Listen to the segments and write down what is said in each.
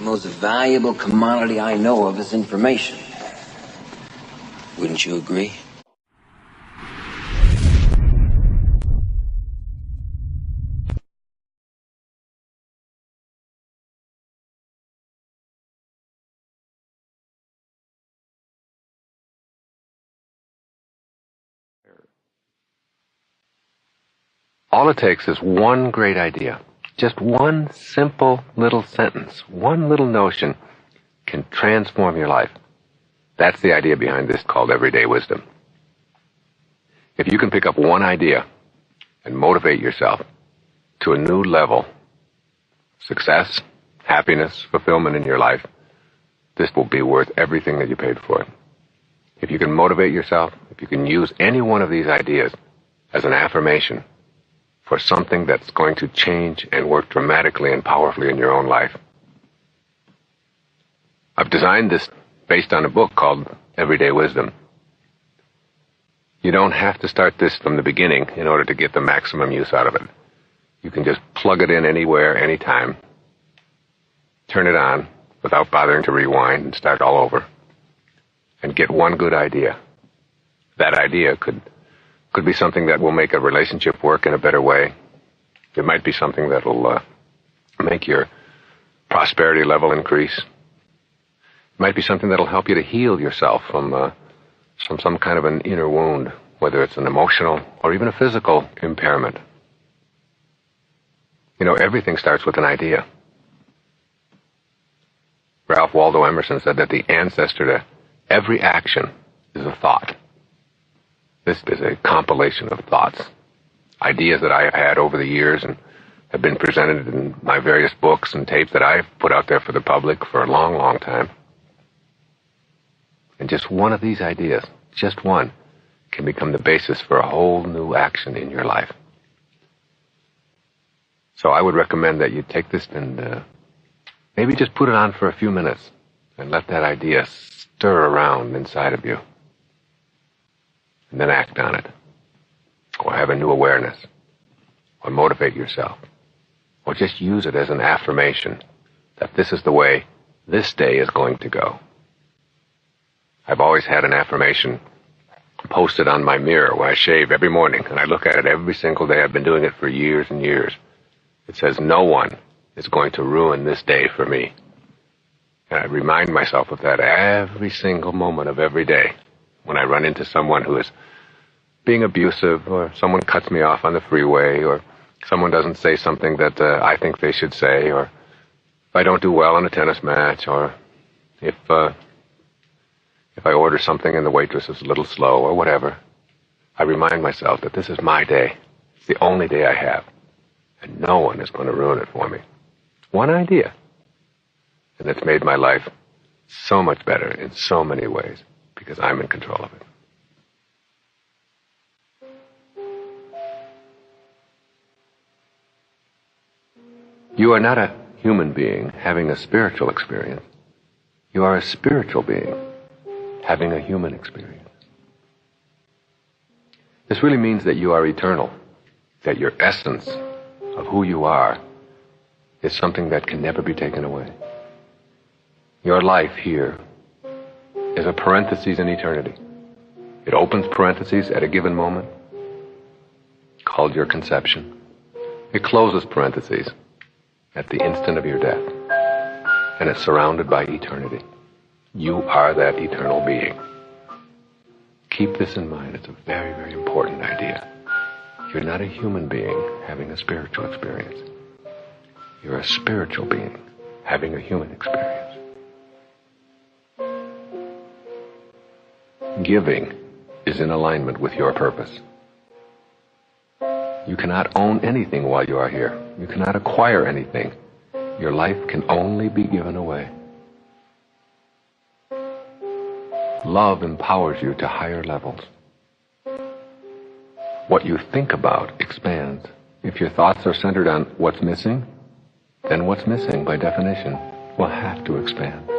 most valuable commodity I know of is information. Wouldn't you agree? All it takes is one great idea. Just one simple little sentence, one little notion can transform your life. That's the idea behind this called everyday wisdom. If you can pick up one idea and motivate yourself to a new level, success, happiness, fulfillment in your life, this will be worth everything that you paid for it. If you can motivate yourself, if you can use any one of these ideas as an affirmation for something that's going to change and work dramatically and powerfully in your own life. I've designed this based on a book called Everyday Wisdom. You don't have to start this from the beginning in order to get the maximum use out of it. You can just plug it in anywhere, anytime, turn it on without bothering to rewind and start all over, and get one good idea. That idea could be something that will make a relationship work in a better way. It might be something that will make your prosperity level increase. It might be something that will help you to heal yourself from some kind of an inner wound, whether it's an emotional or even a physical impairment. You know, everything starts with an idea. Ralph Waldo Emerson said that the ancestor to every action is a thought. This is a compilation of thoughts, ideas that I have had over the years and have been presented in my various books and tapes that I've put out there for the public for a long, long time. And just one of these ideas, just one, can become the basis for a whole new action in your life. So I would recommend that you take this and maybe just put it on for a few minutes and let that idea stir around inside of you. And then act on it, or have a new awareness, or motivate yourself, or just use it as an affirmation that this is the way this day is going to go. I've always had an affirmation posted on my mirror when I shave every morning, and I look at it every single day. I've been doing it for years and years. It says, "No one is going to ruin this day for me." And I remind myself of that every single moment of every day. When I run into someone who is being abusive, or someone cuts me off on the freeway, or someone doesn't say something that I think they should say, or if I don't do well in a tennis match, or if I order something and the waitress is a little slow, or whatever, I remind myself that this is my day. It's the only day I have, and no one is going to ruin it for me. One idea, and it's made my life so much better in so many ways, because I'm in control of it. You are not a human being having a spiritual experience. You are a spiritual being having a human experience. This really means that you are eternal, that your essence of who you are is something that can never be taken away. Your life here is a parenthesis in eternity. It opens parentheses at a given moment, called your conception. It closes parentheses at the instant of your death, and it's surrounded by eternity. You are that eternal being. Keep this in mind. It's a very, very important idea. You're not a human being having a spiritual experience. You're a spiritual being having a human experience. Giving is in alignment with your purpose. You cannot own anything while you are here. You cannot acquire anything. Your life can only be given away. Love empowers you to higher levels. What you think about expands. If your thoughts are centered on what's missing, then what's missing, by definition, will have to expand.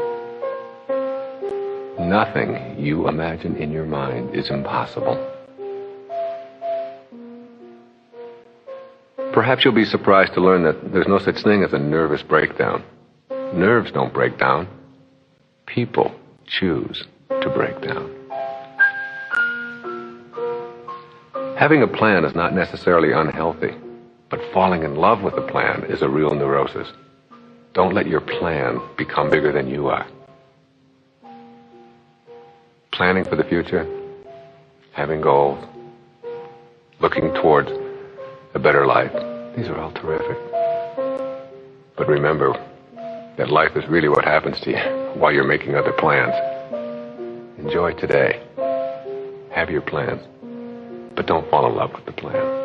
Nothing you imagine in your mind is impossible. Perhaps you'll be surprised to learn that there's no such thing as a nervous breakdown. Nerves don't break down. People choose to break down. Having a plan is not necessarily unhealthy, but falling in love with a plan is a real neurosis. Don't let your plan become bigger than you are. Planning for the future, having goals, looking towards a better life, these are all terrific. But remember that life is really what happens to you while you're making other plans. Enjoy today. Have your plans, but don't fall in love with the plan.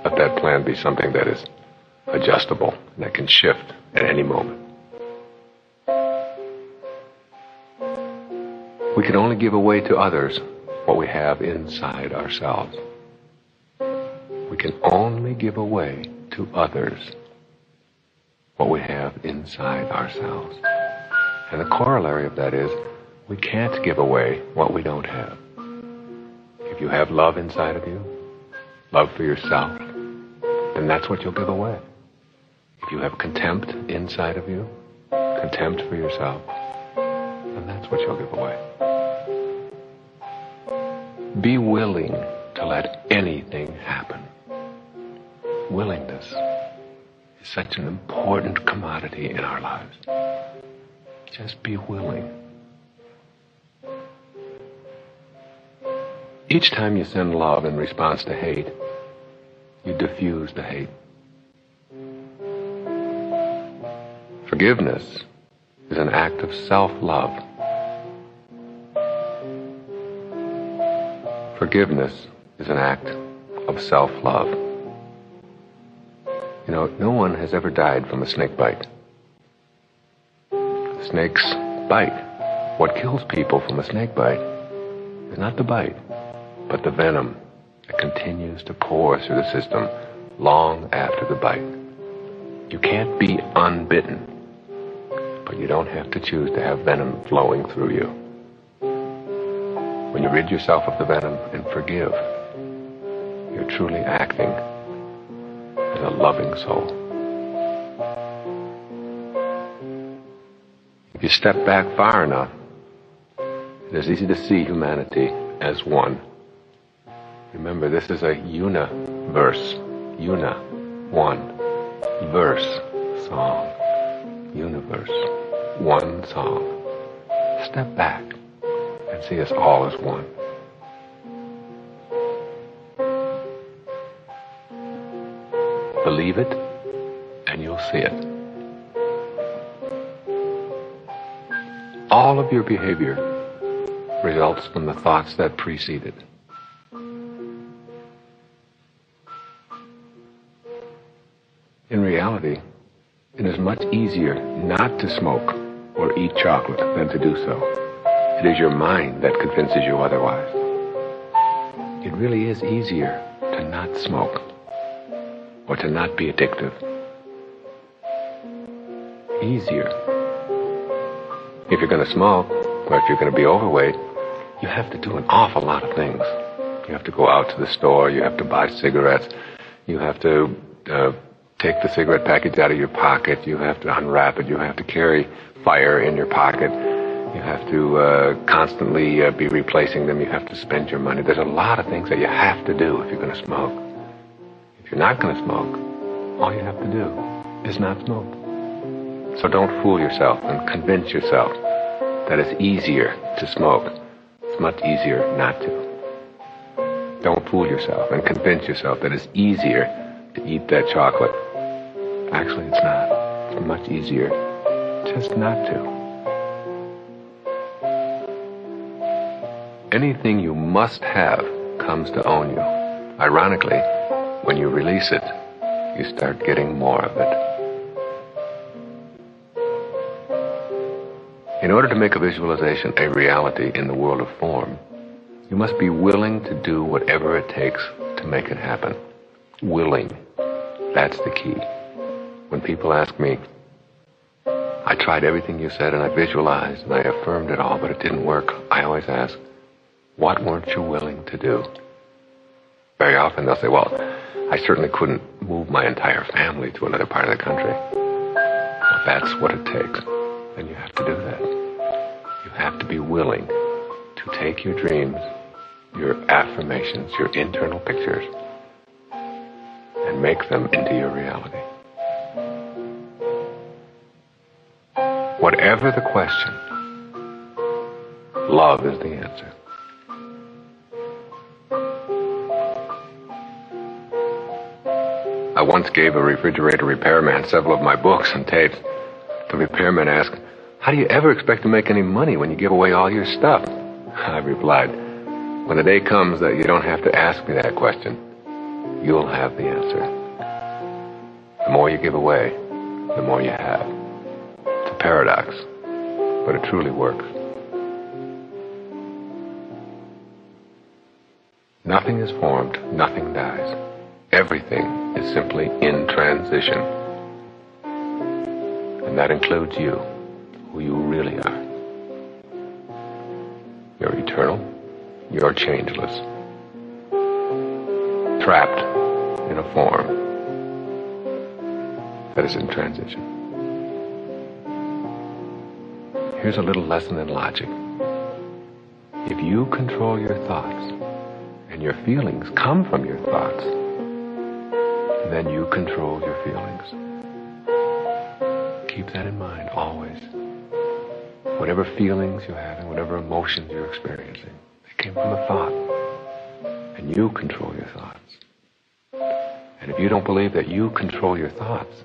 Let that plan be something that is adjustable and that can shift at any moment. We can only give away to others what we have inside ourselves. We can only give away to others what we have inside ourselves. And the corollary of that is, we can't give away what we don't have. If you have love inside of you, love for yourself, then that's what you'll give away. If you have contempt inside of you, contempt for yourself, then that's what you'll give away. Be willing to let anything happen. Willingness is such an important commodity in our lives. Just be willing. Each time you send love in response to hate, you diffuse the hate. Forgiveness is an act of self-love. Forgiveness is an act of self-love. You know, no one has ever died from a snake bite. Snakes bite. What kills people from a snake bite is not the bite, but the venom that continues to pour through the system long after the bite. You can't be unbitten, but you don't have to choose to have venom flowing through you. When you rid yourself of the venom and forgive, you're truly acting as a loving soul. If you step back far enough, it is easy to see humanity as one. Remember, this is a universe. One. Verse, song. Universe. One song. Step back and see us all as one. Believe it, and you'll see it. All of your behavior results from the thoughts that precede it. In reality, it is much easier not to smoke or eat chocolate than to do so. It is your mind that convinces you otherwise. It really is easier to not smoke or to not be addictive. Easier. If you're going to smoke, or if you're going to be overweight, you have to do an awful lot of things. You have to go out to the store, you have to buy cigarettes, you have to take the cigarette package out of your pocket, you have to unwrap it, you have to carry fire in your pocket, you have to constantly be replacing them, you have to spend your money. There's a lot of things that you have to do if you're going to smoke. If you're not going to smoke, all you have to do is not smoke. So don't fool yourself and convince yourself that it's easier to smoke. It's much easier not to. Don't fool yourself and convince yourself that it's easier to eat that chocolate. Actually, it's not. It's much easier just not to. Anything you must have comes to own you. Ironically, when you release it, you start getting more of it. In order to make a visualization a reality in the world of form, you must be willing to do whatever it takes to make it happen. Willing. That's the key. When people ask me, I tried everything you said and I visualized and I affirmed it all, but it didn't work, I always ask, what weren't you willing to do? Very often they'll say, well, I certainly couldn't move my entire family to another part of the country. If that's what it takes, then you have to do that. You have to be willing to take your dreams, your affirmations, your internal pictures, and make them into your reality. Whatever the question, love is the answer. I once gave a refrigerator repairman several of my books and tapes. The repairman asked, "How do you ever expect to make any money when you give away all your stuff?" I replied, "When the day comes that you don't have to ask me that question, you'll have the answer. The more you give away, the more you have." It's a paradox, but it truly works. Nothing is formed, nothing dies. Everything is simply in transition. And that includes you, who you really are. You're eternal, you're changeless, trapped in a form that is in transition. Here's a little lesson in logic. If you control your thoughts, and your feelings come from your thoughts, then you control your feelings. Keep that in mind always. Whatever feelings you're having, whatever emotions you're experiencing, they came from a thought. And you control your thoughts. And if you don't believe that you control your thoughts,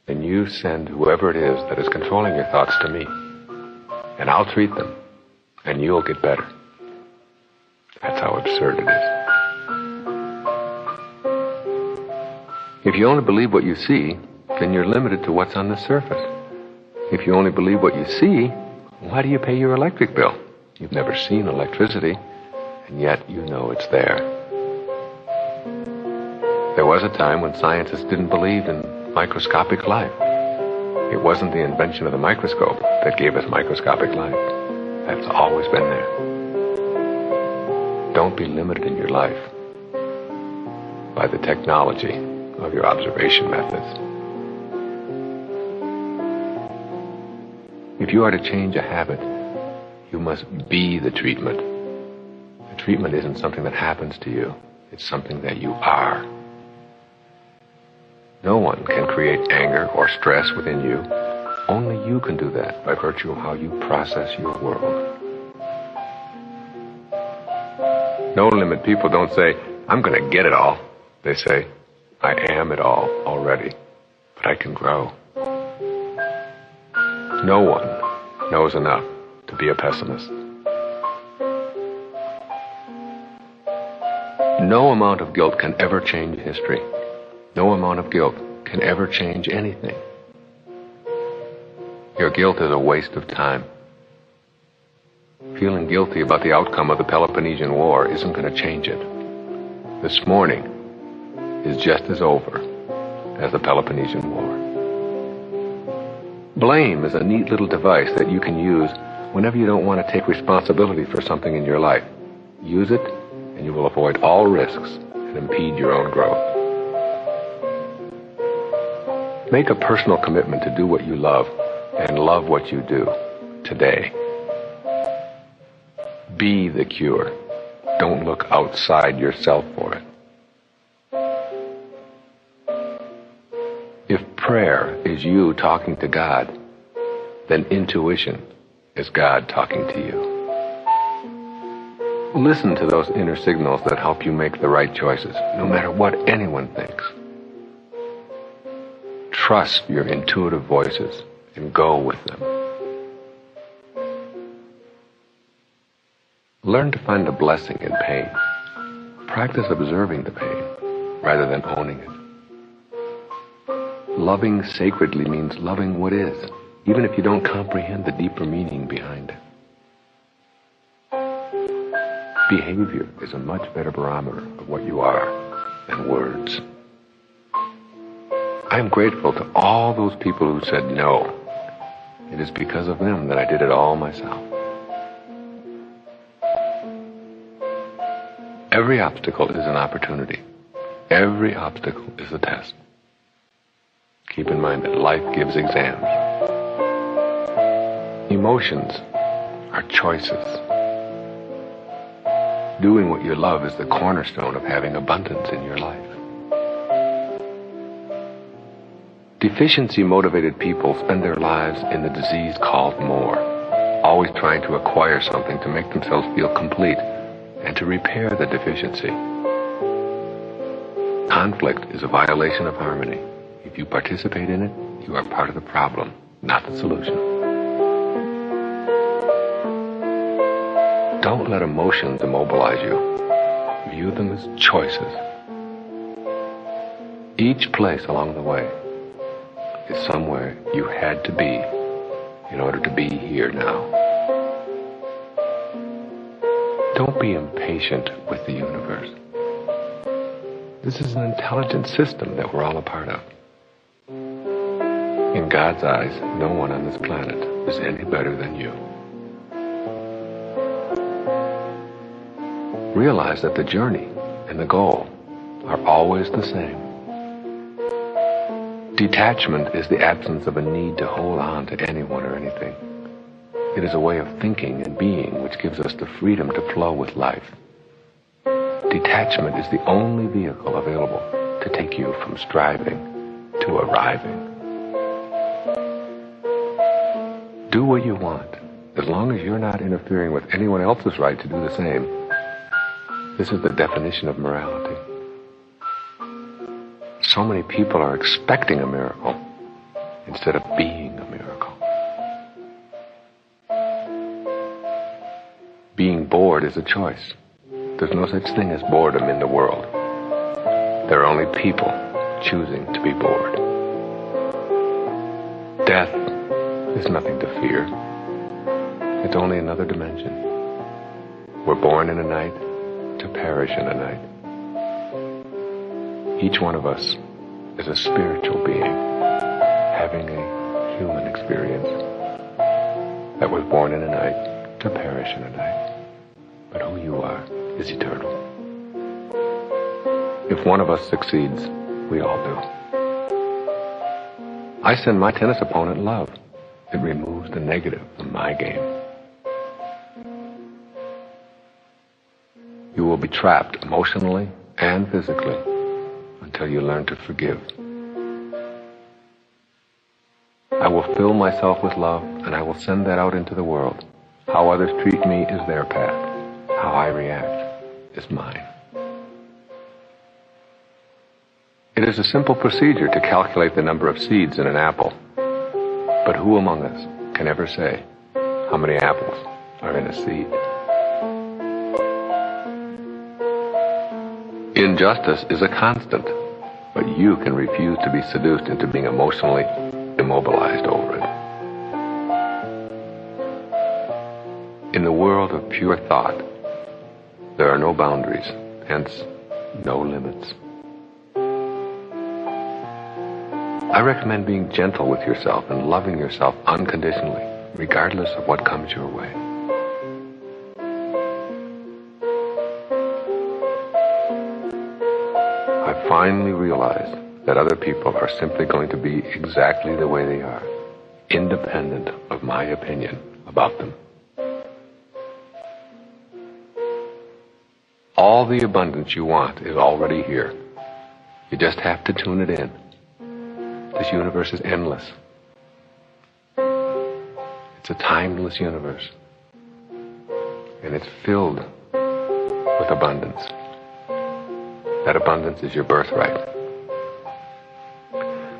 then you send whoever it is that is controlling your thoughts to me. And I'll treat them. And you'll get better. That's how absurd it is. If you only believe what you see, then you're limited to what's on the surface. If you only believe what you see, why do you pay your electric bill? You've never seen electricity, and yet you know it's there. There was a time when scientists didn't believe in microscopic life. It wasn't the invention of the microscope that gave us microscopic life. That's always been there. Don't be limited in your life by the technology of your observation methods. If you are to change a habit, you must be the treatment. The treatment isn't something that happens to you. It's something that you are. No one can create anger or stress within you. Only you can do that by virtue of how you process your world. No limit people don't say, "I'm going to get it all." They say, "I am it all already, but I can grow." No one knows enough to be a pessimist. No amount of guilt can ever change history. No amount of guilt can ever change anything. Your guilt is a waste of time. Feeling guilty about the outcome of the Peloponnesian War isn't going to change it. This morning is just as over as the Peloponnesian War. Blame is a neat little device that you can use whenever you don't want to take responsibility for something in your life. Use it, and you will avoid all risks and impede your own growth. Make a personal commitment to do what you love and love what you do today. Be the cure. Don't look outside yourself for it. If prayer is you talking to God, then intuition is God talking to you. Listen to those inner signals that help you make the right choices, no matter what anyone thinks. Trust your intuitive voices and go with them. Learn to find the blessing in pain. Practice observing the pain rather than owning it. Loving sacredly means loving what is, even if you don't comprehend the deeper meaning behind it. Behavior is a much better barometer of what you are than words. I am grateful to all those people who said no. It is because of them that I did it all myself. Every obstacle is an opportunity. Every obstacle is a test. Keep in mind that life gives exams. Emotions are choices. Doing what you love is the cornerstone of having abundance in your life. Deficiency-motivated people spend their lives in the disease called more, always trying to acquire something to make themselves feel complete and to repair the deficiency. Conflict is a violation of harmony. If you participate in it, you are part of the problem, not the solution. Don't let emotions immobilize you. View them as choices. Each place along the way is somewhere you had to be in order to be here now. Don't be impatient with the universe. This is an intelligent system that we're all a part of. In God's eyes, no one on this planet is any better than you. Realize that the journey and the goal are always the same. Detachment is the absence of a need to hold on to anyone or anything. It is a way of thinking and being which gives us the freedom to flow with life. Detachment is the only vehicle available to take you from striving to arriving. Do what you want, as long as you're not interfering with anyone else's right to do the same. This is the definition of morality. So many people are expecting a miracle instead of being a miracle. Being bored is a choice. There's no such thing as boredom in the world. There are only people choosing to be bored. Death is nothing to fear. It's only another dimension. We're born in a night to perish in a night. Each one of us is a spiritual being having a human experience that was born in a night to perish in a night. But who you are is eternal. If one of us succeeds, we all do. I send my tennis opponent love. It removes the negative from my game. You will be trapped emotionally and physically until you learn to forgive. I will fill myself with love, and I will send that out into the world. How others treat me is their path. How I react is mine. It is a simple procedure to calculate the number of seeds in an apple. But who among us can ever say how many apples are in a seed? Injustice is a constant, but you can refuse to be seduced into being emotionally immobilized over it. In the world of pure thought, there are no boundaries, hence no limits. I recommend being gentle with yourself and loving yourself unconditionally, regardless of what comes your way. I finally realized that other people are simply going to be exactly the way they are, independent of my opinion about them. All the abundance you want is already here. You just have to tune it in. This universe is endless. It's a timeless universe. And it's filled with abundance. That abundance is your birthright.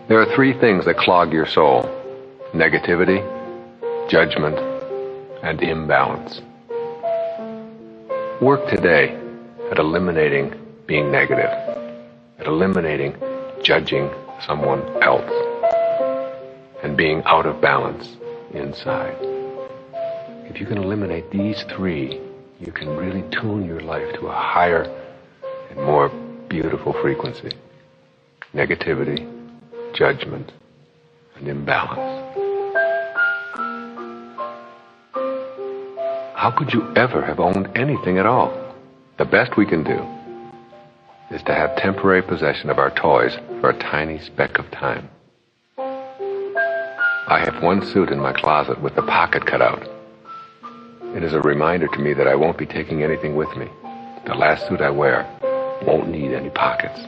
There are three things that clog your soul: negativity, judgment, and imbalance. Work today at eliminating being negative, at eliminating judging someone else, and being out of balance inside. If you can eliminate these three, you can really tune your life to a higher and more beautiful frequency: negativity, judgment, and imbalance. How could you ever have owned anything at all? The best we can do is to have temporary possession of our toys for a tiny speck of time. I have one suit in my closet with the pocket cut out. It is a reminder to me that I won't be taking anything with me. The last suit I wear won't need any pockets.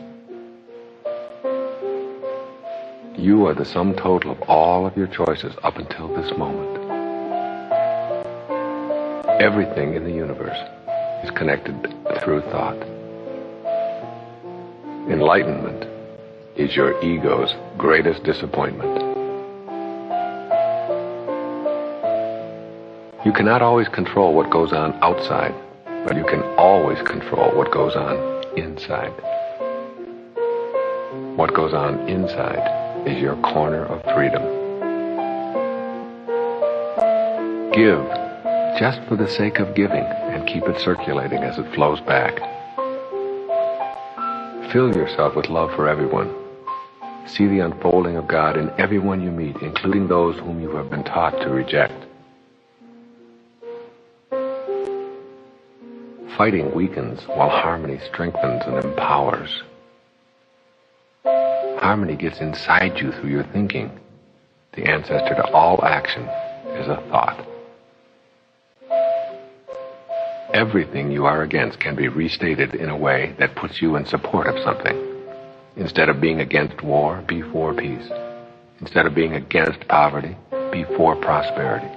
You are the sum total of all of your choices up until this moment. Everything in the universe is connected through thought. Enlightenment is your ego's greatest disappointment. You cannot always control what goes on outside, but you can always control what goes on inside. What goes on inside is your corner of freedom. Give just for the sake of giving and keep it circulating as it flows back. Fill yourself with love for everyone. See the unfolding of God in everyone you meet, including those whom you have been taught to reject. Fighting weakens while harmony strengthens and empowers. Harmony gets inside you through your thinking. The ancestor to all action is a thought. Everything you are against can be restated in a way that puts you in support of something. Instead of being against war, be for peace. Instead of being against poverty, be for prosperity.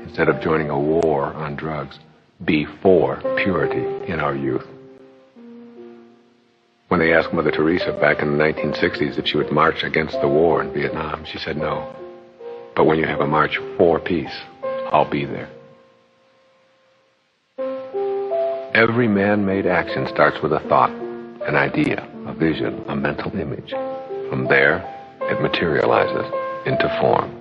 Instead of joining a war on drugs, be for purity in our youth. When they asked Mother Teresa back in the 1960s if she would march against the war in Vietnam, she said no. But when you have a march for peace, I'll be there. Every man-made action starts with a thought, an idea, a vision, a mental image. From there, it materializes into form.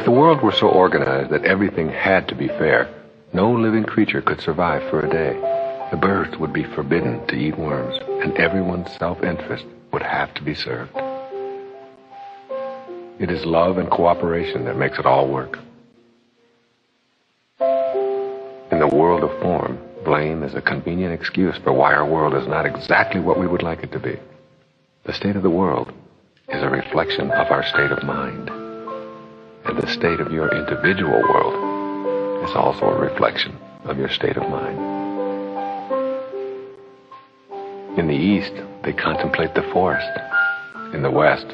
If the world were so organized that everything had to be fair, no living creature could survive for a day. The birds would be forbidden to eat worms, and everyone's self-interest would have to be served. It is love and cooperation that makes it all work. In the world of form, blame is a convenient excuse for why our world is not exactly what we would like it to be. The state of the world is a reflection of our state of mind. And the state of your individual world is also a reflection of your state of mind. In the East, they contemplate the forest. In the West,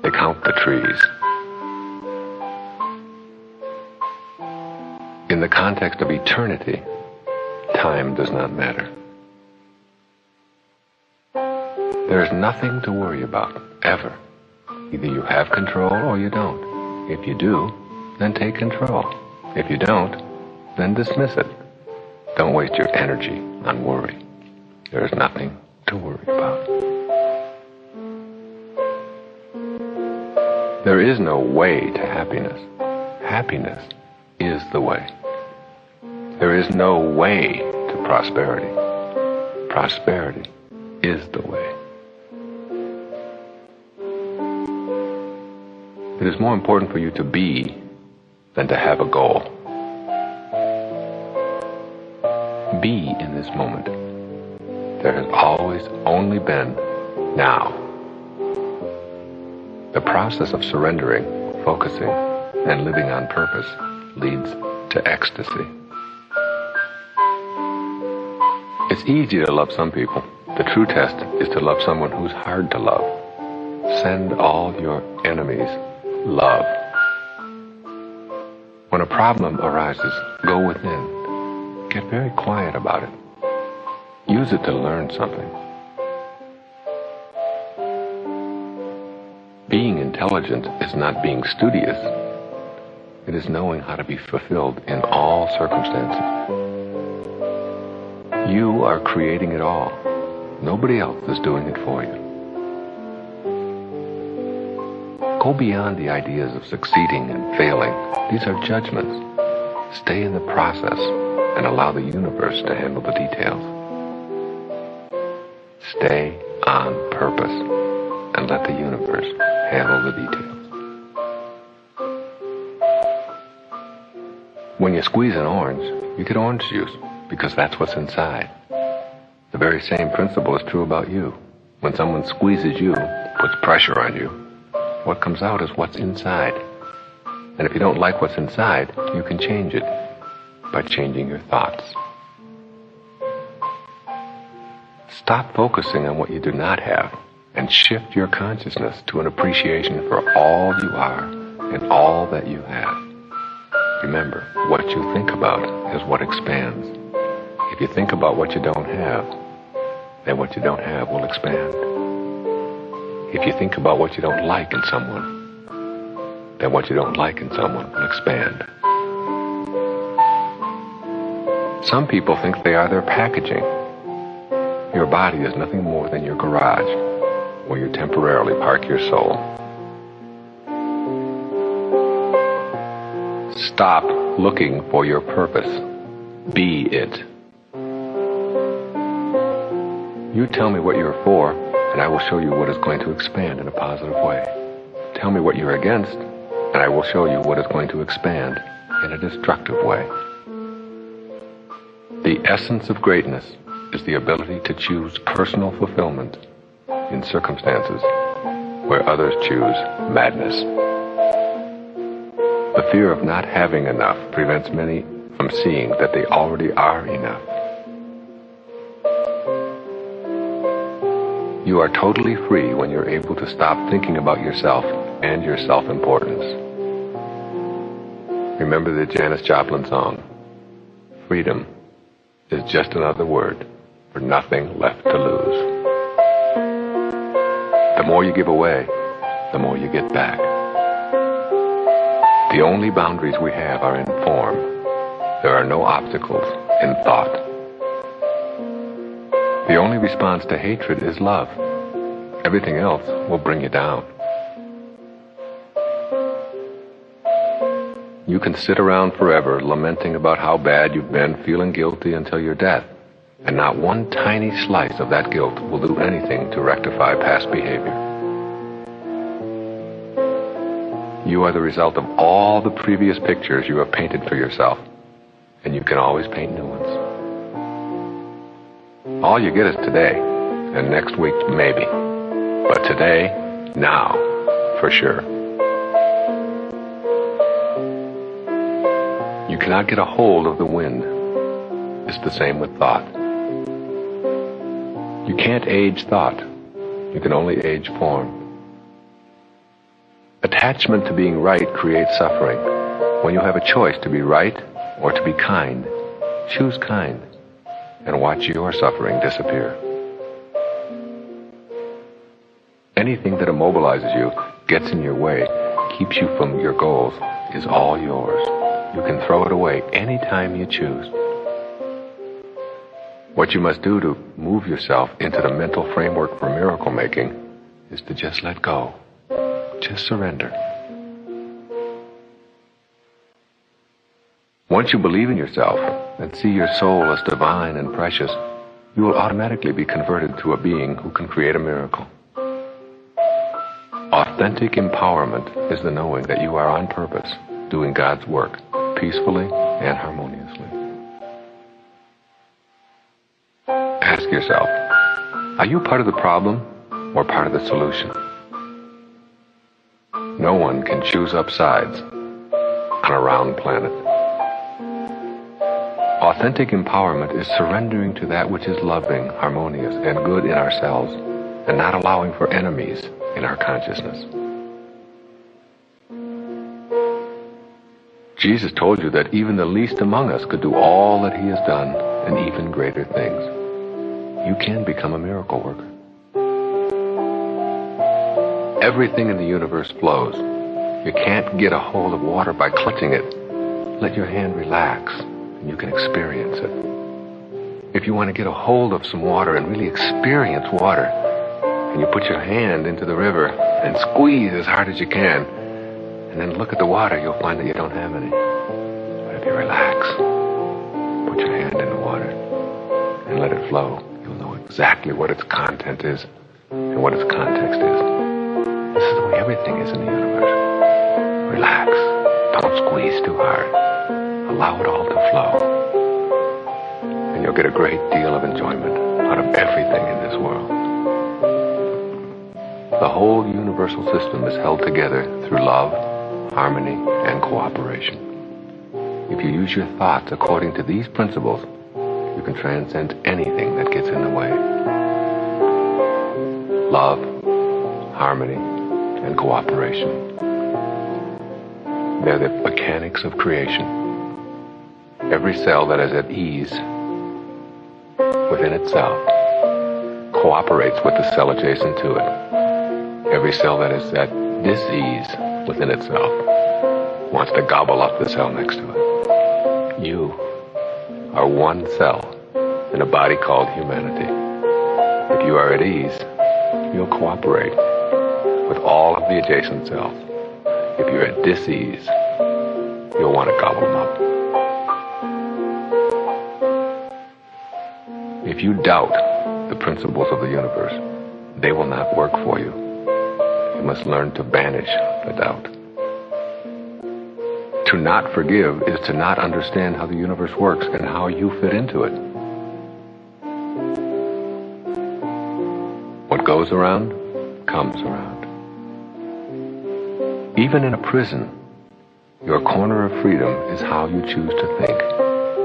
they count the trees. In the context of eternity, time does not matter. There is nothing to worry about, ever. Either you have control or you don't. If you do, then take control. If you don't, then dismiss it. Don't waste your energy on worry. There is nothing to worry about. There is no way to happiness. Happiness is the way. There is no way to prosperity. Prosperity is the way. It is more important for you to be than to have a goal. Be in this moment. There has always only been now. The process of surrendering, focusing, and living on purpose leads to ecstasy. It's easy to love some people. The true test is to love someone who's hard to love. Send all your enemies love. When a problem arises, go within. Get very quiet about it. Use it to learn something. Being intelligent is not being studious. It is knowing how to be fulfilled in all circumstances. You are creating it all. Nobody else is doing it for you. Go beyond the ideas of succeeding and failing. These are judgments. Stay in the process and allow the universe to handle the details. Stay on purpose and let the universe handle the details. When you squeeze an orange, you get orange juice because that's what's inside. The very same principle is true about you. When someone squeezes you, puts pressure on you, what comes out is what's inside. And if you don't like what's inside, you can change it by changing your thoughts. Stop focusing on what you do not have and shift your consciousness to an appreciation for all you are and all that you have. Remember, what you think about is what expands. If you think about what you don't have, then what you don't have will expand. If you think about what you don't like in someone, then what you don't like in someone will expand. Some people think they are their packaging. Your body is nothing more than your garage, where you temporarily park your soul. Stop looking for your purpose. Be it. You tell me what you're for, and I will show you what is going to expand in a positive way. Tell me what you're against, and I will show you what is going to expand in a destructive way. The essence of greatness is the ability to choose personal fulfillment in circumstances where others choose madness. The fear of not having enough prevents many from seeing that they already are enough. You are totally free when you're able to stop thinking about yourself and your self-importance. Remember the Janis Joplin song, freedom is just another word for nothing left to lose. The more you give away, the more you get back. The only boundaries we have are in form. There are no obstacles in thought. The only response to hatred is love. Everything else will bring you down. You can sit around forever lamenting about how bad you've been, feeling guilty until your death, and not one tiny slice of that guilt will do anything to rectify past behavior. You are the result of all the previous pictures you have painted for yourself, and you can always paint new ones. All you get is today, and next week maybe. But today, now, for sure. You cannot get a hold of the wind. It's the same with thought. You can't age thought. You can only age form. Attachment to being right creates suffering. When you have a choice to be right or to be kind, choose kind and watch your suffering disappear. Anything that immobilizes you, gets in your way, keeps you from your goals, is all yours. You can throw it away anytime you choose. What you must do to move yourself into the mental framework for miracle making is to just let go. Just surrender. Once you believe in yourself and see your soul as divine and precious, you will automatically be converted to a being who can create a miracle. Authentic empowerment is the knowing that you are on purpose, doing God's work, peacefully and harmoniously. Ask yourself, are you part of the problem or part of the solution? No one can choose upsides on a round planet. Authentic empowerment is surrendering to that which is loving, harmonious, and good in ourselves, and not allowing for enemies in our consciousness. Jesus told you that even the least among us could do all that he has done and even greater things. You can become a miracle worker. Everything in the universe flows. You can't get a hold of water by clutching it. Let your hand relax and you can experience it. If you want to get a hold of some water and really experience water, and you put your hand into the river and squeeze as hard as you can, and then look at the water, you'll find that you don't have any. But if you relax, put your hand in the water and let it flow, you'll know exactly what its content is and what its context is. This is the way everything is in the universe. Relax. Don't squeeze too hard. Allow it all to flow. And you'll get a great deal of enjoyment out of everything in this world. The whole universal system is held together through love, harmony, and cooperation. If you use your thoughts according to these principles, you can transcend anything that gets in the way. Love, harmony, and cooperation. They're the mechanics of creation. Every cell that is at ease within itself cooperates with the cell adjacent to it. Every cell that is at dis-ease within itself wants to gobble up the cell next to it. You are one cell in a body called humanity. If you are at ease, you'll cooperate with all of the adjacent cells. If you're at dis-ease, you'll want to gobble them up. If you doubt the principles of the universe, they will not work for you. You must learn to banish the doubt. To not forgive is to not understand how the universe works and how you fit into it. What goes around, comes around. Even in a prison, your corner of freedom is how you choose to think.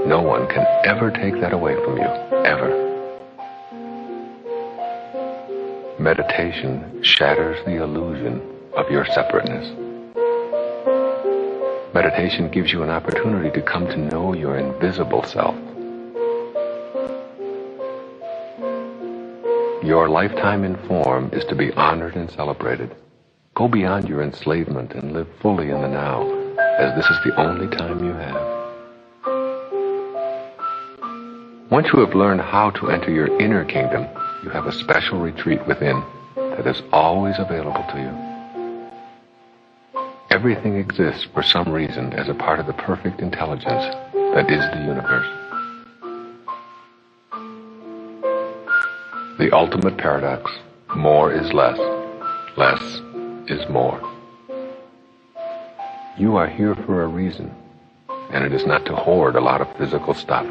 No one can ever take that away from you, ever. Meditation shatters the illusion of your separateness. Meditation gives you an opportunity to come to know your invisible self. Your lifetime in form is to be honored and celebrated. Go beyond your enslavement and live fully in the now, as this is the only time you have. Once you have learned how to enter your inner kingdom, you have a special retreat within that is always available to you. Everything exists for some reason as a part of the perfect intelligence that is the universe. The ultimate paradox: more is less, less is more. You are here for a reason, and it is not to hoard a lot of physical stuff.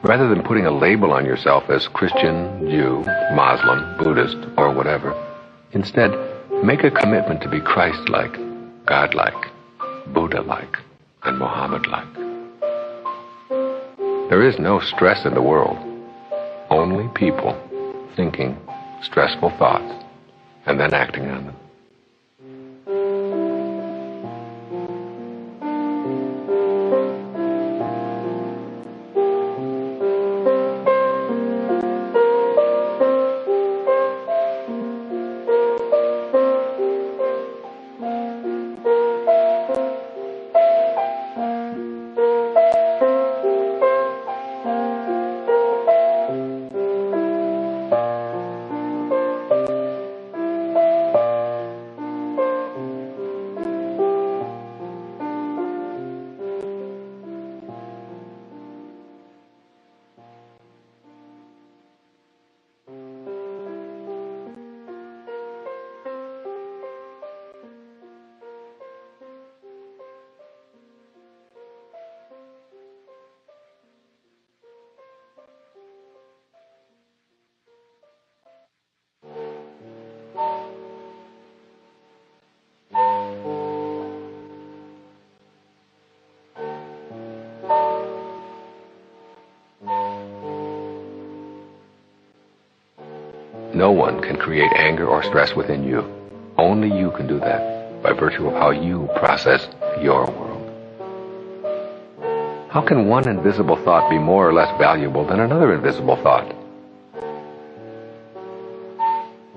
Rather than putting a label on yourself as Christian, Jew, Muslim, Buddhist, or whatever, instead, make a commitment to be Christ-like, God-like, Buddha-like, and Muhammad-like. There is no stress in the world, only people thinking stressful thoughts and then acting on them. No one can create anger or stress within you. Only you can do that by virtue of how you process your world. How can one invisible thought be more or less valuable than another invisible thought?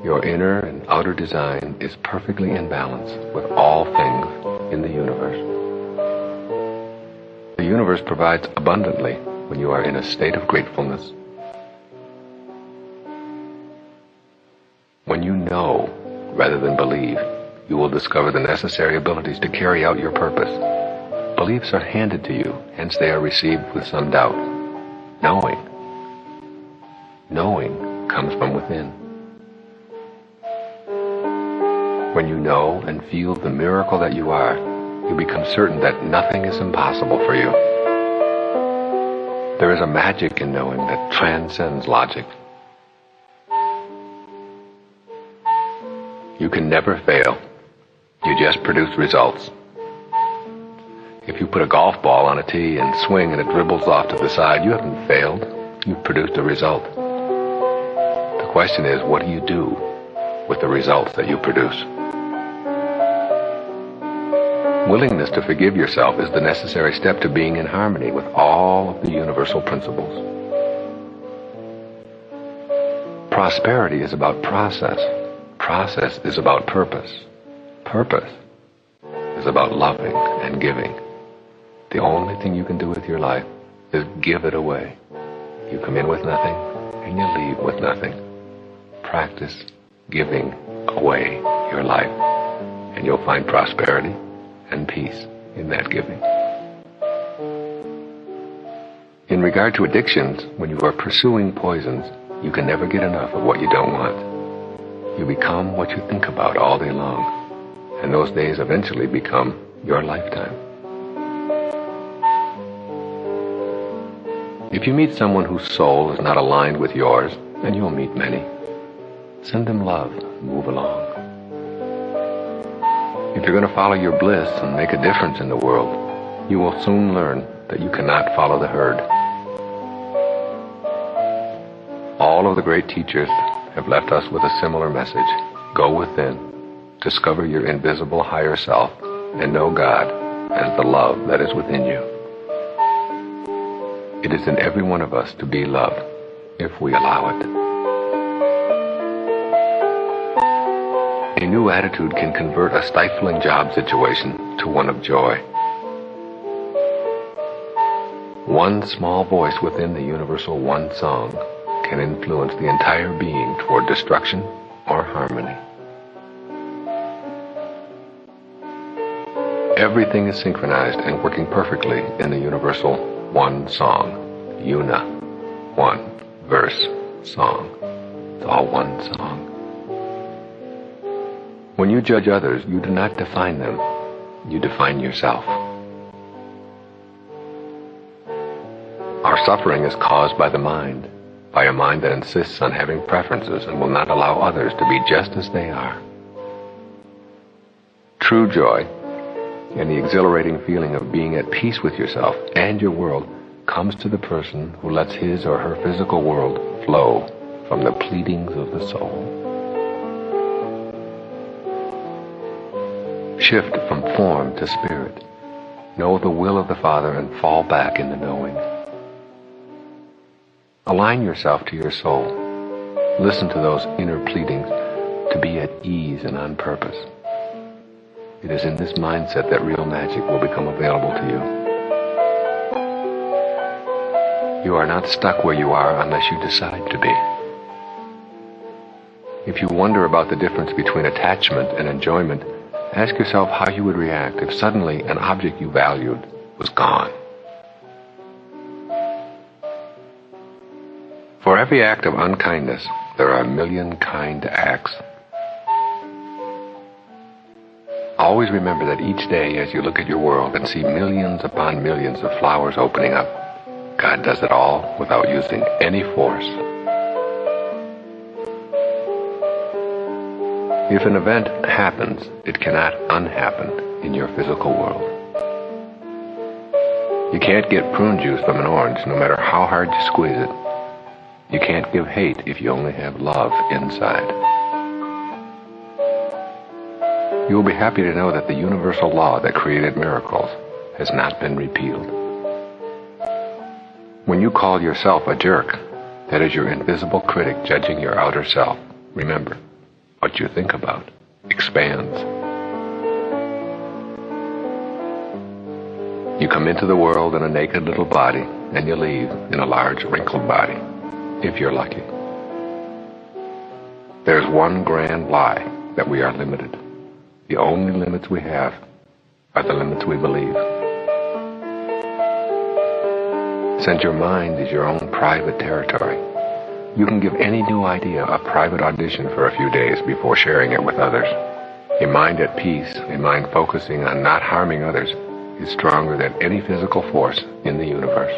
Your inner and outer design is perfectly in balance with all things in the universe. The universe provides abundantly when you are in a state of gratefulness. When you know rather than believe, you will discover the necessary abilities to carry out your purpose. Beliefs are handed to you, hence they are received with some doubt. Knowing comes from within. When you know and feel the miracle that you are, you become certain that nothing is impossible for you. There is a magic in knowing that transcends logic. You can never fail. You just produce results. If you put a golf ball on a tee and swing and it dribbles off to the side, you haven't failed. You've produced a result. The question is, what do you do with the results that you produce? Willingness to forgive yourself is the necessary step to being in harmony with all of the universal principles. Prosperity is about process. Process is about purpose. Purpose is about loving and giving. The only thing you can do with your life is give it away. You come in with nothing and you leave with nothing. Practice giving away your life, and you'll find prosperity and peace in that giving. In regard to addictions, when you are pursuing poisons, you can never get enough of what you don't want. You become what you think about all day long, and those days eventually become your lifetime. If you meet someone whose soul is not aligned with yours, and you'll meet many, send them love and move along. If you're going to follow your bliss and make a difference in the world, you will soon learn that you cannot follow the herd. All of the great teachers have left us with a similar message. Go within, discover your invisible higher self, and know God as the love that is within you. It is in every one of us to be love, if we allow it. A new attitude can convert a stifling job situation to one of joy. One small voice within the universal one song can influence the entire being toward destruction or harmony. Everything is synchronized and working perfectly in the universal one song. Una, one, verse, song. It's all one song. When you judge others, you do not define them. You define yourself. Our suffering is caused by the mind, by a mind that insists on having preferences and will not allow others to be just as they are. True joy and the exhilarating feeling of being at peace with yourself and your world comes to the person who lets his or her physical world flow from the pleadings of the soul. Shift from form to spirit. Know the will of the Father and fall back in the knowing. Align yourself to your soul. Listen to those inner pleadings to be at ease and on purpose. It is in this mindset that real magic will become available to you. You are not stuck where you are unless you decide to be. If you wonder about the difference between attachment and enjoyment, ask yourself how you would react if suddenly an object you valued was gone. For every act of unkindness, there are a million kind acts. Always remember that each day as you look at your world and see millions upon millions of flowers opening up, God does it all without using any force. If an event happens, it cannot unhappen in your physical world. You can't get prune juice from an orange no matter how hard you squeeze it. You can't give hate if you only have love inside. You will be happy to know that the universal law that created miracles has not been repealed. When you call yourself a jerk, that is your invisible critic judging your outer self. Remember, what you think about expands. You come into the world in a naked little body, and you leave in a large wrinkled body, if you're lucky. There's one grand lie, that we are limited. The only limits we have are the limits we believe. Since your mind is your own private territory, you can give any new idea a private audition for a few days before sharing it with others. A mind at peace, a mind focusing on not harming others, is stronger than any physical force in the universe.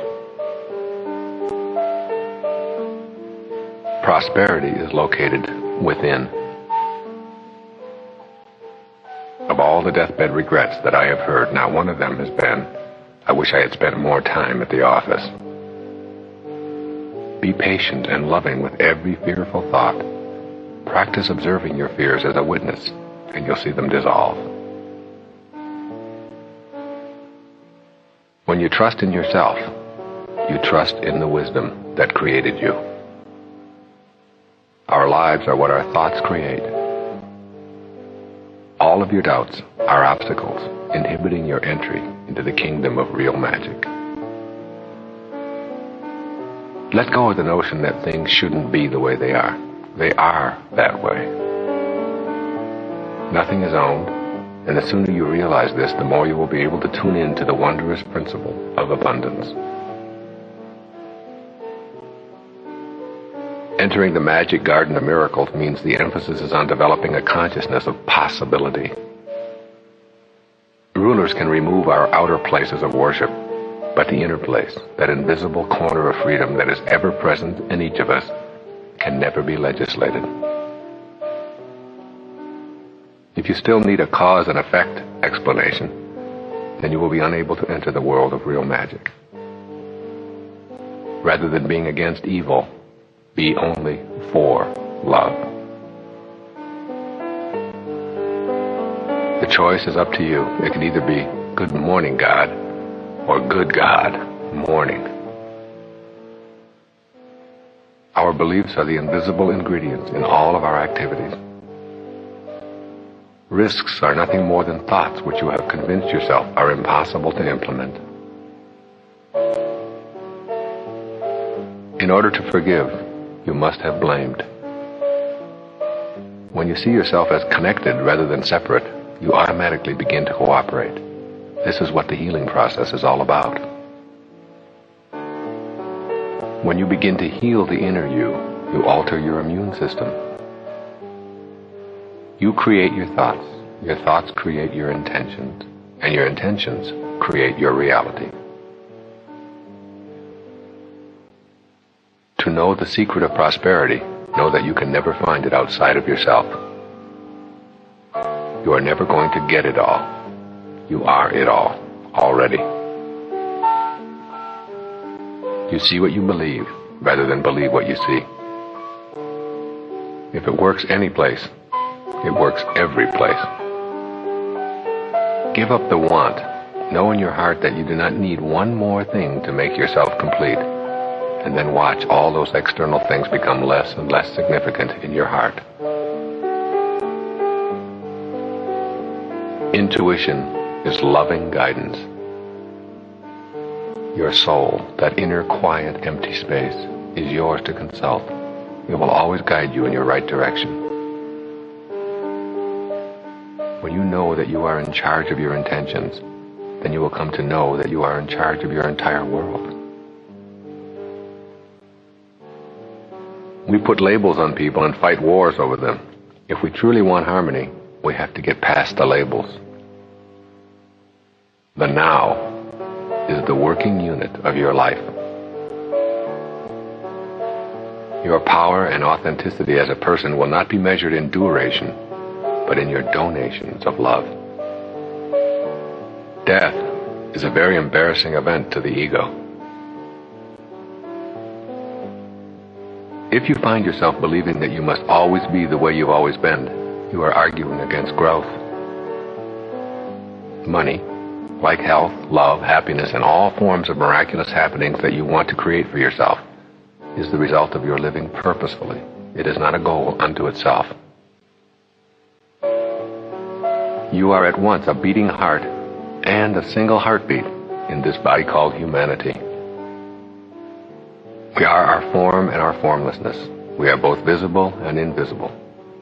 Prosperity is located within. Of all the deathbed regrets that I have heard, not one of them has been, I wish I had spent more time at the office. Be patient and loving with every fearful thought. Practice observing your fears as a witness, and you'll see them dissolve. When you trust in yourself, you trust in the wisdom that created you. Our lives are what our thoughts create. All of your doubts are obstacles inhibiting your entry into the kingdom of real magic. Let go of the notion that things shouldn't be the way they are. They are that way. Nothing is owned, and the sooner you realize this, the more you will be able to tune in to the wondrous principle of abundance. Entering the magic garden of miracles means the emphasis is on developing a consciousness of possibility. Rulers can remove our outer places of worship, but the inner place, that invisible corner of freedom that is ever present in each of us, can never be legislated. If you still need a cause and effect explanation, then you will be unable to enter the world of real magic. Rather than being against evil, be only for love. The choice is up to you. It can either be good morning, God, or good God, morning. Our beliefs are the invisible ingredients in all of our activities. Risks are nothing more than thoughts which you have convinced yourself are impossible to implement. In order to forgive, you must have blamed. When you see yourself as connected rather than separate, you automatically begin to cooperate. This is what the healing process is all about. When you begin to heal the inner you, you alter your immune system. You create your thoughts create your intentions, and your intentions create your reality. To know the secret of prosperity, know that you can never find it outside of yourself. You are never going to get it all. You are it all, already. You see what you believe, rather than believe what you see. If it works any place, it works every place. Give up the want. Know in your heart that you do not need one more thing to make yourself complete. And then watch all those external things become less and less significant in your heart. Intuition is loving guidance. Your soul, that inner quiet, empty space, is yours to consult. It will always guide you in your right direction. When you know that you are in charge of your intentions, then you will come to know that you are in charge of your entire world. We put labels on people and fight wars over them. If we truly want harmony, we have to get past the labels. The now is the working unit of your life. Your power and authenticity as a person will not be measured in duration, but in your donations of love. Death is a very embarrassing event to the ego. If you find yourself believing that you must always be the way you've always been, you are arguing against growth. Money, like health, love, happiness, and all forms of miraculous happenings that you want to create for yourself, is the result of your living purposefully. It is not a goal unto itself. You are at once a beating heart and a single heartbeat in this body called humanity. We are our form and our formlessness. We are both visible and invisible,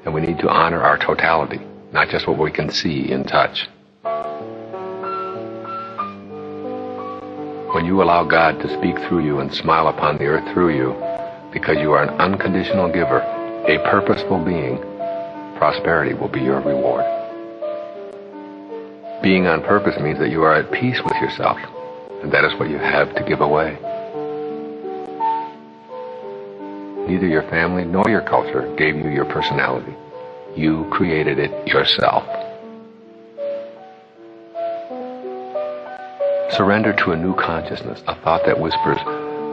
and we need to honor our totality, not just what we can see and touch. When you allow God to speak through you and smile upon the earth through you, because you are an unconditional giver, a purposeful being, prosperity will be your reward. Being on purpose means that you are at peace with yourself, and that is what you have to give away. Neither your family nor your culture gave you your personality. You created it yourself. Surrender to a new consciousness, a thought that whispers,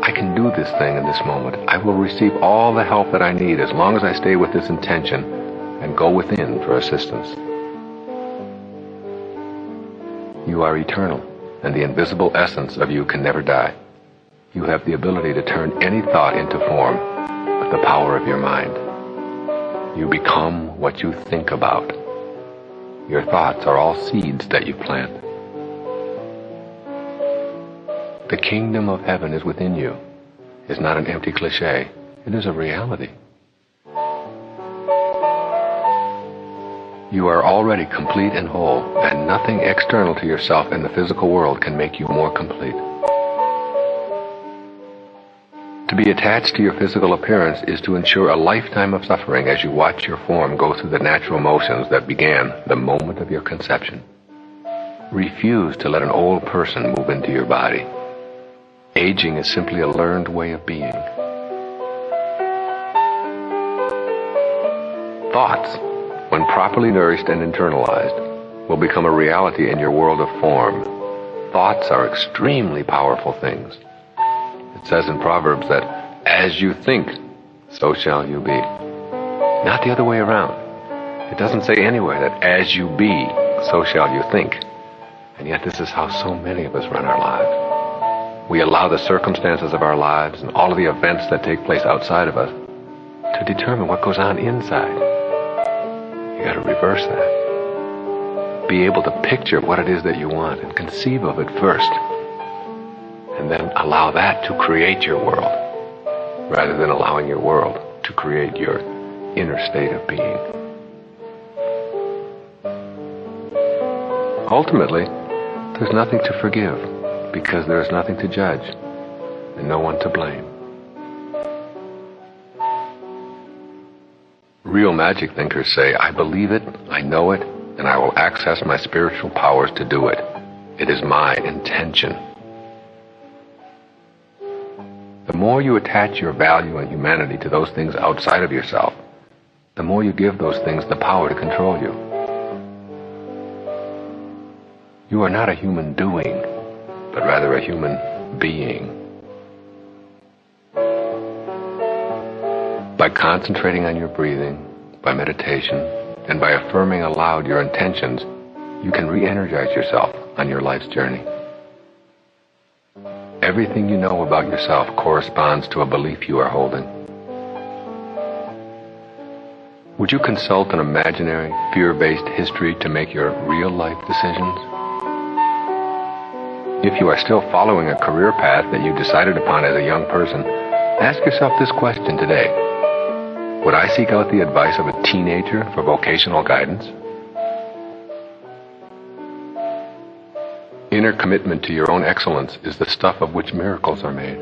I can do this thing in this moment. I will receive all the help that I need as long as I stay with this intention and go within for assistance. You are eternal, and the invisible essence of you can never die. You have the ability to turn any thought into form with the power of your mind. You become what you think about. Your thoughts are all seeds that you plant. The kingdom of heaven is within you. It's not an empty cliche. It is a reality. You are already complete and whole, and nothing external to yourself in the physical world can make you more complete. To be attached to your physical appearance is to ensure a lifetime of suffering as you watch your form go through the natural motions that began the moment of your conception. Refuse to let an old person move into your body. Aging is simply a learned way of being. Thoughts, when properly nourished and internalized, will become a reality in your world of form. Thoughts are extremely powerful things. It says in Proverbs that, as you think, so shall you be. Not the other way around. It doesn't say anywhere that as you be, so shall you think. And yet this is how so many of us run our lives. We allow the circumstances of our lives and all of the events that take place outside of us to determine what goes on inside. You got to reverse that. Be able to picture what it is that you want and conceive of it first. And then allow that to create your world, rather than allowing your world to create your inner state of being. Ultimately, there's nothing to forgive, because there is nothing to judge, and no one to blame. Real magic thinkers say, I believe it, I know it, and I will access my spiritual powers to do it. It is my intention. The more you attach your value and humanity to those things outside of yourself, the more you give those things the power to control you. You are not a human doing, but rather a human being. By concentrating on your breathing, by meditation, and by affirming aloud your intentions, you can re-energize yourself on your life's journey. Everything you know about yourself corresponds to a belief you are holding. Would you consult an imaginary, fear-based history to make your real-life decisions? If you are still following a career path that you decided upon as a young person, ask yourself this question today. Would I seek out the advice of a teenager for vocational guidance? Inner commitment to your own excellence is the stuff of which miracles are made.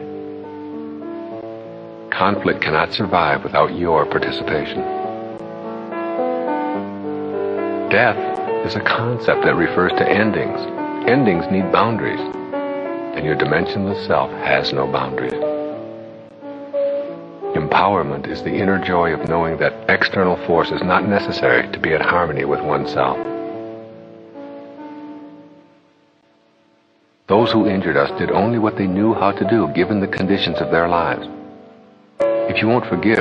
Conflict cannot survive without your participation. Death is a concept that refers to endings. Endings need boundaries, and your dimensionless self has no boundaries. Empowerment is the inner joy of knowing that external force is not necessary to be at harmony with oneself. Those who injured us did only what they knew how to do given the conditions of their lives. If you won't forgive,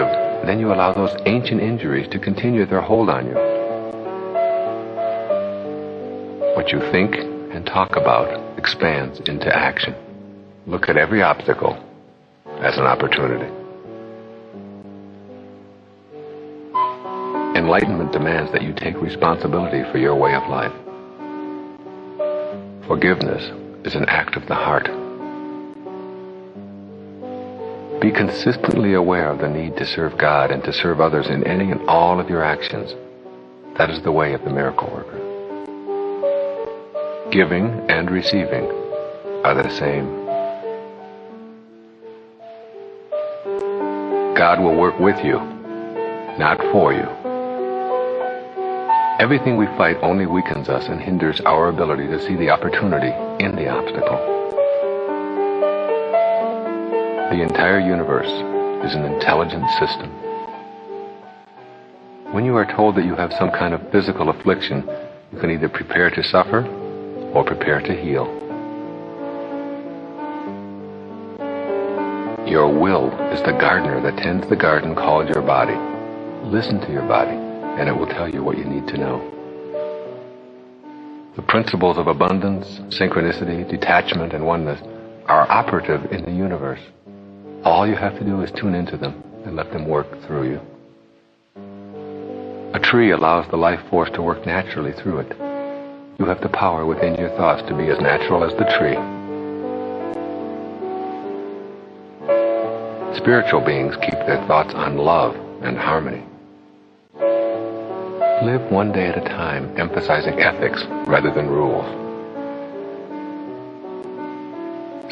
then you allow those ancient injuries to continue their hold on you. What you think and talk about expands into action. Look at every obstacle as an opportunity. Enlightenment demands that you take responsibility for your way of life. Forgiveness is an act of the heart. Be consistently aware of the need to serve God and to serve others in any and all of your actions. That is the way of the miracle worker. Giving and receiving are the same. God will work with you, not for you. Everything we fight only weakens us and hinders our ability to see the opportunity in the obstacle. The entire universe is an intelligent system. When you are told that you have some kind of physical affliction, you can either prepare to suffer or prepare to heal. Your will is the gardener that tends the garden called your body. Listen to your body, and it will tell you what you need to know. The principles of abundance, synchronicity, detachment, and oneness are operative in the universe. All you have to do is tune into them and let them work through you. A tree allows the life force to work naturally through it. You have the power within your thoughts to be as natural as the tree. Spiritual beings keep their thoughts on love and harmony. Live one day at a time, emphasizing ethics rather than rules.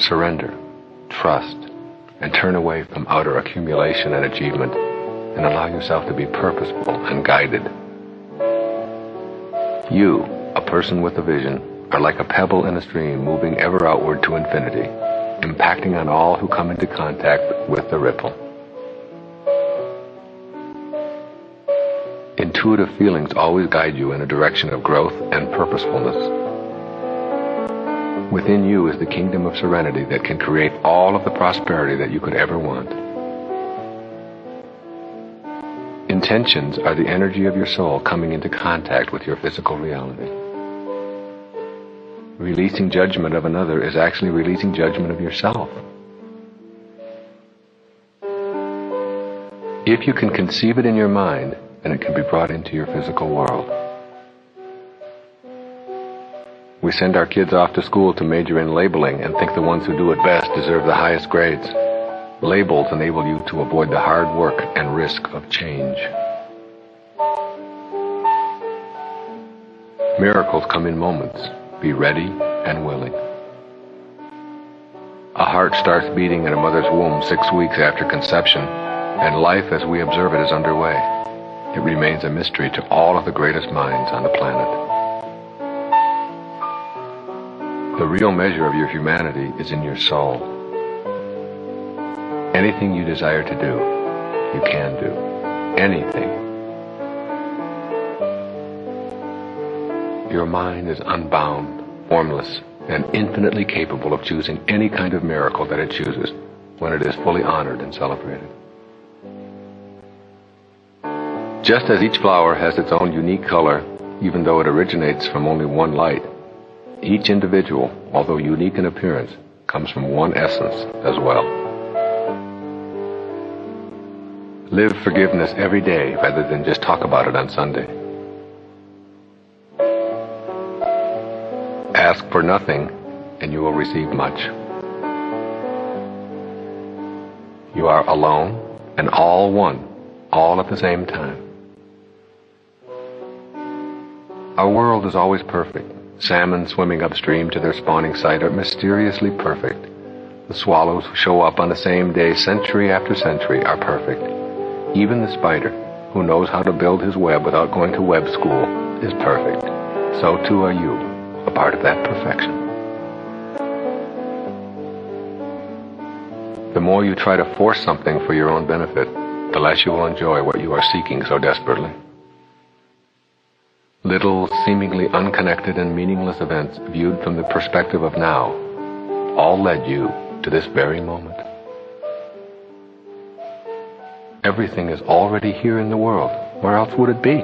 Surrender, trust, and turn away from outer accumulation and achievement, and allow yourself to be purposeful and guided. You, a person with a vision, are like a pebble in a stream moving ever outward to infinity, impacting on all who come into contact with the ripple. Intuitive feelings always guide you in a direction of growth and purposefulness. Within you is the kingdom of serenity that can create all of the prosperity that you could ever want. Intentions are the energy of your soul coming into contact with your physical reality. Releasing judgment of another is actually releasing judgment of yourself. If you can conceive it in your mind, then it can be brought into your physical world. We send our kids off to school to major in labeling and think the ones who do it best deserve the highest grades. Labels enable you to avoid the hard work and risk of change. Miracles come in moments. Be ready and willing. A heart starts beating in a mother's womb 6 weeks after conception, and life as we observe it is underway. It remains a mystery to all of the greatest minds on the planet. The real measure of your humanity is in your soul. Anything you desire to do, you can do. Anything. Your mind is unbound, formless, and infinitely capable of choosing any kind of miracle that it chooses when it is fully honored and celebrated. Just as each flower has its own unique color, even though it originates from only one light, each individual, although unique in appearance, comes from one essence as well. Live forgiveness every day rather than just talk about it on Sunday. Ask for nothing and you will receive much. You are alone and all one, all at the same time. Our world is always perfect. Salmon swimming upstream to their spawning site are mysteriously perfect. The swallows who show up on the same day century after century are perfect. Even the spider, who knows how to build his web without going to web school, is perfect. So too are you, a part of that perfection. The more you try to force something for your own benefit, the less you will enjoy what you are seeking so desperately. Little, seemingly unconnected and meaningless events viewed from the perspective of now all led you to this very moment. Everything is already here in the world. Where else would it be?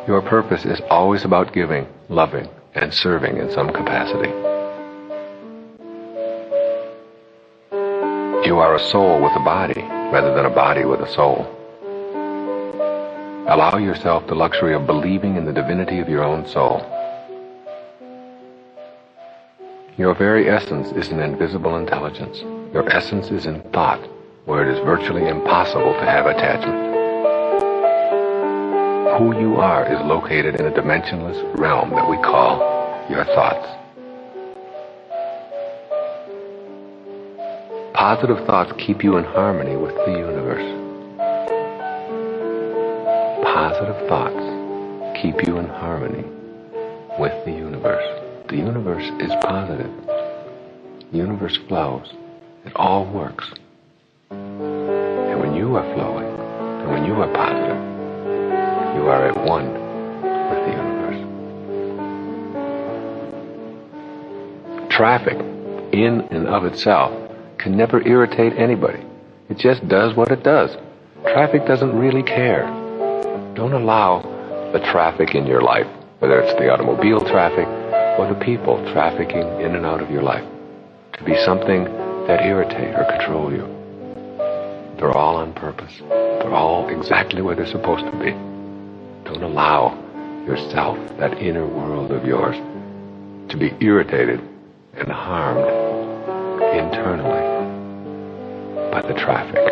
Your purpose is always about giving, loving, and serving in some capacity. You are a soul with a body rather than a body with a soul. Allow yourself the luxury of believing in the divinity of your own soul. Your very essence is an invisible intelligence. Your essence is in thought, where it is virtually impossible to have attachment. Who you are is located in a dimensionless realm that we call your thoughts. Positive thoughts keep you in harmony with the universe. Positive thoughts keep you in harmony with the universe. The universe is positive. The universe flows. It all works. And when you are flowing, and when you are positive, you are at one with the universe. Traffic, in and of itself, can never irritate anybody. It just does what it does. Traffic doesn't really care. Don't allow the traffic in your life, whether it's the automobile traffic or the people trafficking in and out of your life, to be something that irritate or control you. They're all on purpose. They're all exactly where they're supposed to be. Don't allow yourself, that inner world of yours, to be irritated and harmed internally by the traffic.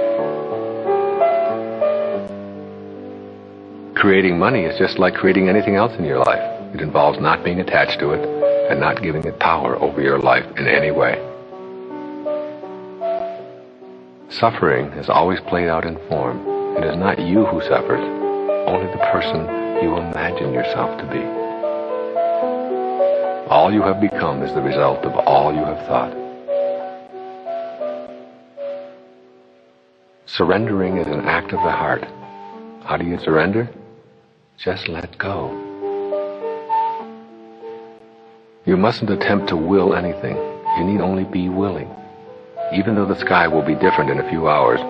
Creating money is just like creating anything else in your life. It involves not being attached to it and not giving it power over your life in any way. Suffering is always played out in form. It is not you who suffers, only the person you imagine yourself to be. All you have become is the result of all you have thought. Surrendering is an act of the heart. How do you surrender? Just let go. You mustn't attempt to will anything. You need only be willing. Even though the sky will be different in a few hours,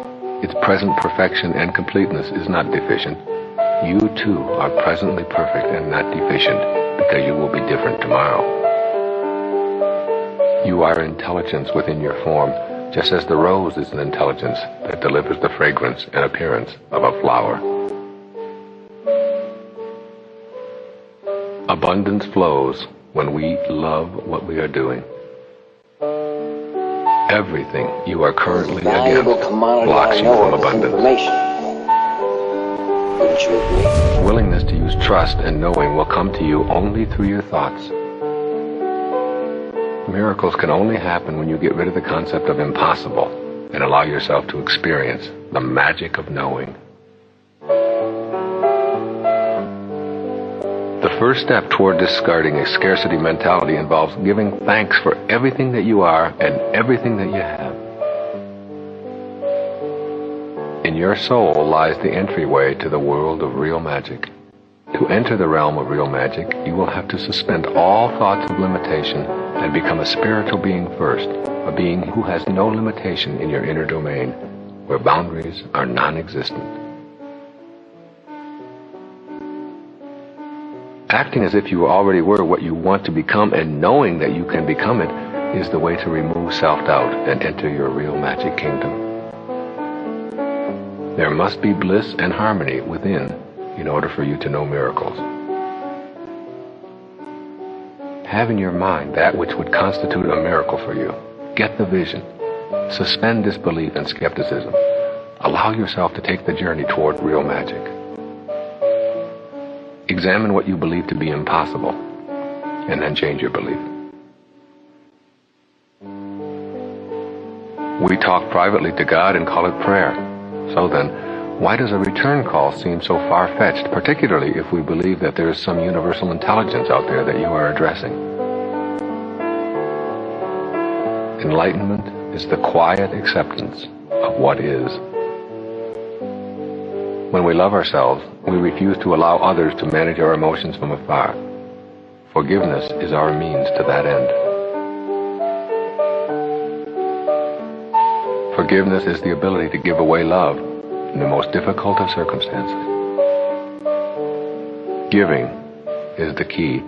its present perfection and completeness is not deficient. You too are presently perfect and not deficient, because you will be different tomorrow. You are intelligence within your form, just as the rose is an intelligence that delivers the fragrance and appearance of a flower. Abundance flows when we love what we are doing. Everything you are currently against blocks you from abundance. Wouldn't you agree? Willingness to use trust and knowing will come to you only through your thoughts. Miracles can only happen when you get rid of the concept of impossible and allow yourself to experience the magic of knowing. The first step toward discarding a scarcity mentality involves giving thanks for everything that you are and everything that you have. In your soul lies the entryway to the world of real magic. To enter the realm of real magic, you will have to suspend all thoughts of limitation and become a spiritual being first, a being who has no limitation in your inner domain, where boundaries are non-existent. Acting as if you already were what you want to become and knowing that you can become it is the way to remove self-doubt and enter your real magic kingdom. There must be bliss and harmony within in order for you to know miracles. Have in your mind that which would constitute a miracle for you. Get the vision. Suspend disbelief and skepticism. Allow yourself to take the journey toward real magic. Examine what you believe to be impossible, and then change your belief. We talk privately to God and call it prayer. So then, why does a return call seem so far-fetched, particularly if we believe that there is some universal intelligence out there that you are addressing? Enlightenment is the quiet acceptance of what is. When we love ourselves, we refuse to allow others to manage our emotions from afar. Forgiveness is our means to that end. Forgiveness is the ability to give away love in the most difficult of circumstances. Giving is the key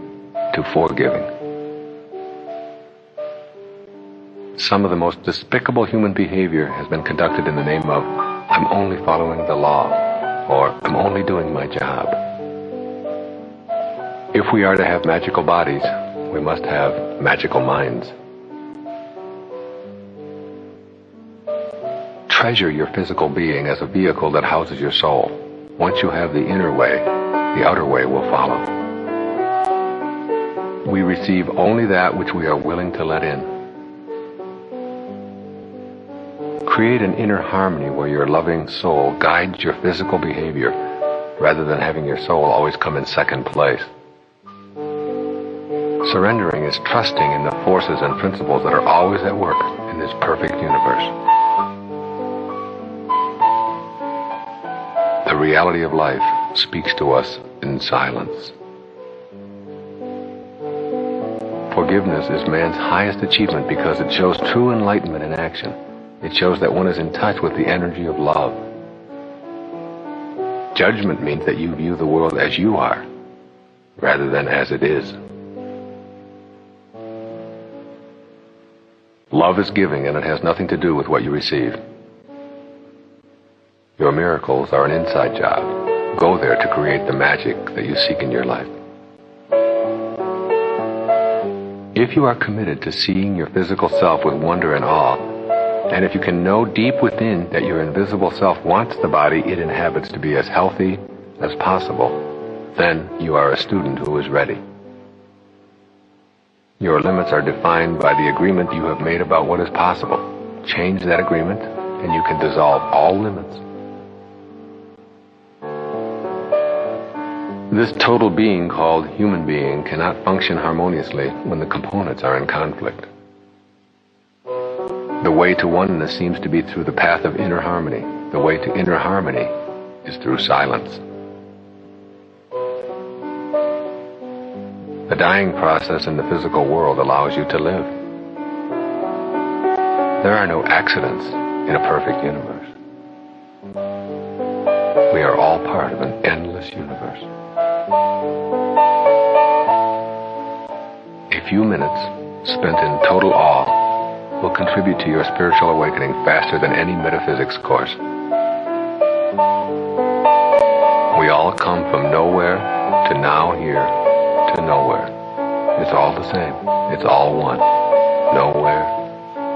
to forgiving. Some of the most despicable human behavior has been conducted in the name of, I'm only following the law, or I'm only doing my job. If we are to have magical bodies, we must have magical minds. Treasure your physical being as a vehicle that houses your soul. Once you have the inner way, the outer way will follow. We receive only that which we are willing to let in. Create an inner harmony where your loving soul guides your physical behavior rather than having your soul always come in second place. Surrendering is trusting in the forces and principles that are always at work in this perfect universe. The reality of life speaks to us in silence. Forgiveness is man's highest achievement because it shows true enlightenment in action. It shows that one is in touch with the energy of love. Judgment means that you view the world as you are, rather than as it is. Love is giving, and it has nothing to do with what you receive. Your miracles are an inside job. Go there to create the magic that you seek in your life. If you are committed to seeing your physical self with wonder and awe, and if you can know deep within that your invisible self wants the body it inhabits to be as healthy as possible, then you are a student who is ready. Your limits are defined by the agreement you have made about what is possible. Change that agreement, and you can dissolve all limits. This total being called human being cannot function harmoniously when the components are in conflict. The way to oneness seems to be through the path of inner harmony. The way to inner harmony is through silence. The dying process in the physical world allows you to live. There are no accidents in a perfect universe. We are all part of an endless universe. A few minutes spent in total awe will contribute to your spiritual awakening faster than any metaphysics course. We all come from nowhere to now here to nowhere. It's all the same. It's all one. Nowhere,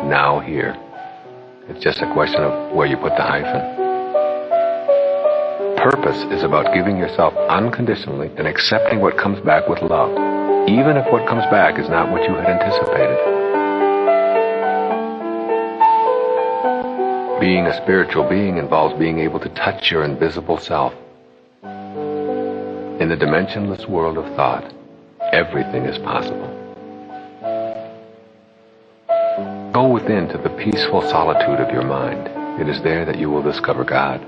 now here. It's just a question of where you put the hyphen. Purpose is about giving yourself unconditionally and accepting what comes back with love, even if what comes back is not what you had anticipated. Being a spiritual being involves being able to touch your invisible self. In the dimensionless world of thought, everything is possible. Go within to the peaceful solitude of your mind. It is there that you will discover God.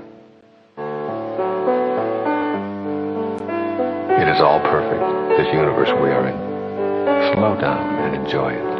It is all perfect, this universe we are in. Slow down and enjoy it.